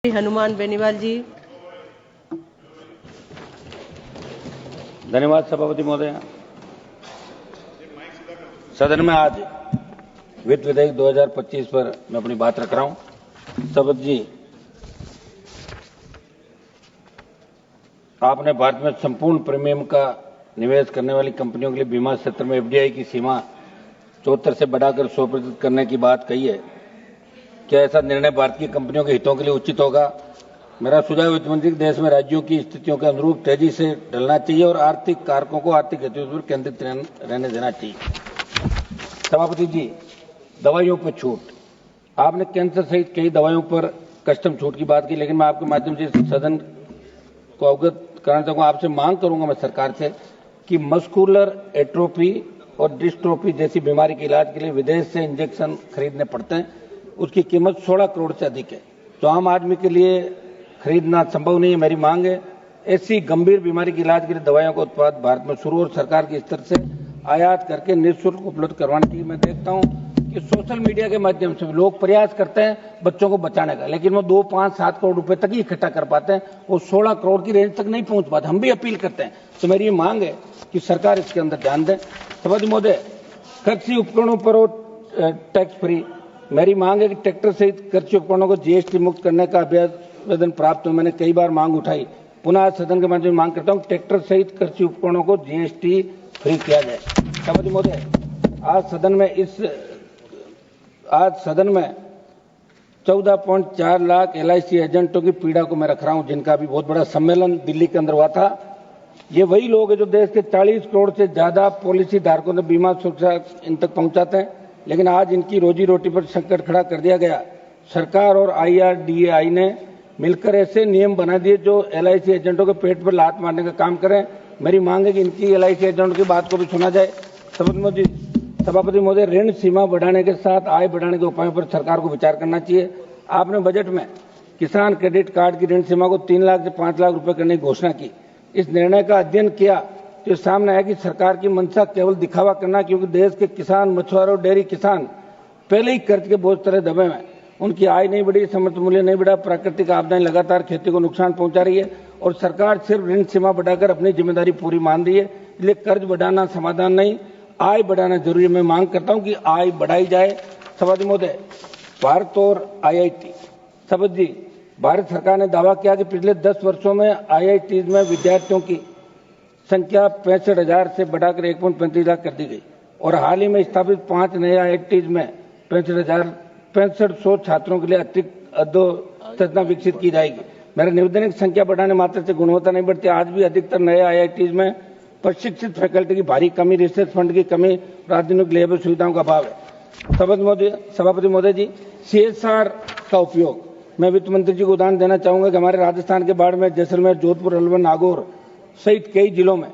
हनुमान बेनीवाल जी। धन्यवाद सभापति महोदय। सदन में आज वित्त विधेयक 2025 पर मैं अपनी बात रख रहा हूं। सभापति जी, आपने भारत में संपूर्ण प्रीमियम का निवेश करने वाली कंपनियों के लिए बीमा क्षेत्र में एफडीआई की सीमा 74 से बढ़ाकर 100% करने की बात कही है। क्या ऐसा निर्णय भारत की कंपनियों के हितों के लिए उचित होगा? मेरा सुझाव वित्त मंत्री देश में राज्यों की स्थितियों के अनुरूप तेजी से ढलना चाहिए और आर्थिक कारकों को आर्थिक गतिविधियों पर केंद्रित रहने देना चाहिए। सभापति जी, दवाइयों पर छूट, आपने कैंसर सहित कई दवाइयों पर कस्टम छूट की बात की, लेकिन मैं आपके माध्यम से सदन को अवगत कराना चाहूंगा, आपसे मांग करूंगा मैं सरकार से कि मस्कुलर एट्रोफी और डिस्ट्रोफी जैसी बीमारी के इलाज के लिए विदेश से इंजेक्शन खरीदने पड़ते हैं, उसकी कीमत 16 करोड़ से अधिक है, तो आम आदमी के लिए खरीदना संभव नहीं है। मेरी मांग है ऐसी गंभीर बीमारी के इलाज के लिए दवाइयों का उत्पाद भारत में शुरू और सरकार के स्तर से आयात करके निःशुल्क उपलब्ध करवाने की। मैं देखता हूं कि सोशल मीडिया के माध्यम से लोग प्रयास करते हैं बच्चों को बचाने का, लेकिन वो 2, 5, 7 करोड़ रुपए तक ही इकट्ठा कर पाते हैं, वो 16 करोड़ की रेंज तक नहीं पहुंच पाते। हम भी अपील करते हैं, तो मेरी ये मांग है कि सरकार इसके अंदर ध्यान दें। सभापति महोदय, कृषि उपकरणों पर टैक्स फ्री, मेरी मांग है कि ट्रैक्टर सहित कृषि उपकरणों को जीएसटी मुक्त करने का आवेदन प्राप्त हो। मैंने कई बार मांग उठाई, पुनः सदन के माध्यम से मांग करता हूं ट्रैक्टर सहित कृषि उपकरणों को जीएसटी फ्री किया जाए। सभापति महोदय, आज सदन में 14.4 लाख एलआईसी एजेंटों की पीड़ा को मैं रख रहा हूं, जिनका भी बहुत बड़ा सम्मेलन दिल्ली के अंदर हुआ था। ये वही लोग हैं जो देश के 40 करोड़ से ज्यादा पॉलिसी धारकों से बीमा सुरक्षा इन तक पहुंचाते हैं, लेकिन आज इनकी रोजी रोटी पर संकट खड़ा कर दिया गया। सरकार और IRDAI ने मिलकर ऐसे नियम बना दिए जो एलआईसी एजेंटों के पेट पर लात मारने का काम करें। मेरी मांग है कि इनकी एलआईसी एजेंटों की बात को भी सुना जाए। सभापति महोदय, ऋण सीमा बढ़ाने के साथ आय बढ़ाने के उपायों पर सरकार को विचार करना चाहिए। आपने बजट में किसान क्रेडिट कार्ड की ऋण सीमा को 3 लाख से 5 लाख रुपए करने की घोषणा की। इस निर्णय का अध्ययन किया तो सामने आया कि सरकार की मंशा केवल दिखावा करना, क्योंकि देश के किसान, मछुआरे और डेयरी किसान पहले ही कर्ज के बोझ तले दबे हैं। उनकी आय नहीं बढ़ी, समर्थन मूल्य नहीं बढ़ा, प्राकृतिक आपदाएं लगातार खेती को नुकसान पहुंचा रही है और सरकार सिर्फ ऋण सीमा बढ़ाकर अपनी जिम्मेदारी पूरी मान रही है। इसलिए कर्ज बढ़ाना समाधान नहीं, आय बढ़ाना जरूरी है। मैं मांग करता हूं कि आय बढ़ाई जाए। सभापति महोदय, भारत और IIT, सभापति जी, भारत सरकार ने दावा किया कि पिछले 10 वर्षों में IIT में विद्यार्थियों की संख्या 65,000 से बढ़ाकर 1.35 लाख कर दी गई और हाल ही में स्थापित 5 नए IIT में 65,600 छात्रों के लिए अतिरिक्त अधोसंरचना विकसित की जाएगी। मेरा निवेदन है कि संख्या बढ़ाने मात्र से गुणवत्ता नहीं बढ़ती। आज भी अधिकतर नए IIT में प्रशिक्षित फैकल्टी की भारी कमी, रिसर्च फंड की कमी, आधुनिक लेबर सुविधाओं का अभाव है। सभापति महोदय जी, CSR का उपयोग, मैं वित्त मंत्री जी को उदाहरण देना चाहूंगा कि हमारे राजस्थान के बाड़मेर, जैसलमेर, जोधपुर, अलवर, नागौर सहित कई जिलों में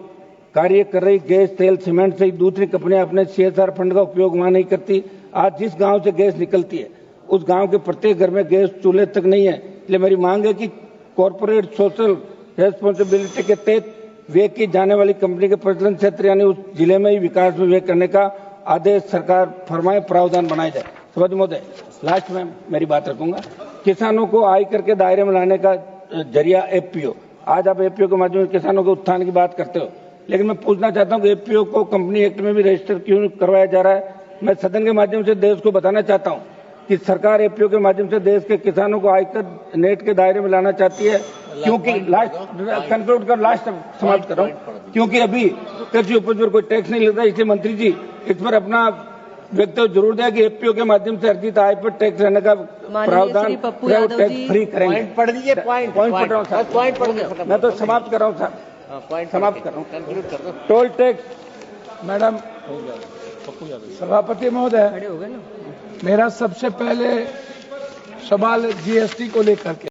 कार्य कर रही गैस, तेल, सीमेंट सहित दूसरी कंपनियां अपने CSR फंड का उपयोग वहां नहीं करती। आज जिस गांव से गैस निकलती है उस गांव के प्रत्येक घर में गैस चूल्हे तक नहीं है। इसलिए मेरी मांग है कि कॉर्पोरेट सोशल रेस्पॉन्सिबिलिटी के तहत व्यय की जाने वाली कंपनी के प्रचलन क्षेत्र यानी उस जिले में ही विकास में व्यय करने का आदेश सरकार फरमाए, प्रावधान बनाया जाए। सभापति महोदय, लास्ट में मेरी बात रखूंगा, किसानों को आयकर के दायरे में लाने का जरिया FPO। आज आप FPO के माध्यम से किसानों के उत्थान की बात करते हो, लेकिन मैं पूछना चाहता हूं कि FPO को कंपनी एक्ट में भी रजिस्टर क्यों करवाया जा रहा है? मैं सदन के माध्यम से देश को बताना चाहता हूं कि सरकार FPO के माध्यम से देश के किसानों को आयकर नेट के दायरे में लाना चाहती है, क्योंकि कंक्लूड कर लास्ट समाप्त कर रहा हूं, क्योंकि अभी कृषि उपज पर कोई टैक्स नहीं लगता। इसलिए मंत्री जी इस पर अपना व्यक्तव्य जरूर दें कि FPO के माध्यम से अर्जित आय पर टैक्स रहने का प्रावधान टैक्स फ्री करेंगे। पढ़ लीजिए, पॉइंट पढ़ रहा हूं, मैं तो समाप्त कर रहा हूं साहब, समाप्त कर रहा हूं। टोल टैक्स, मैडम सभापति महोदय, मेरा सबसे पहले सवाल GST को लेकर के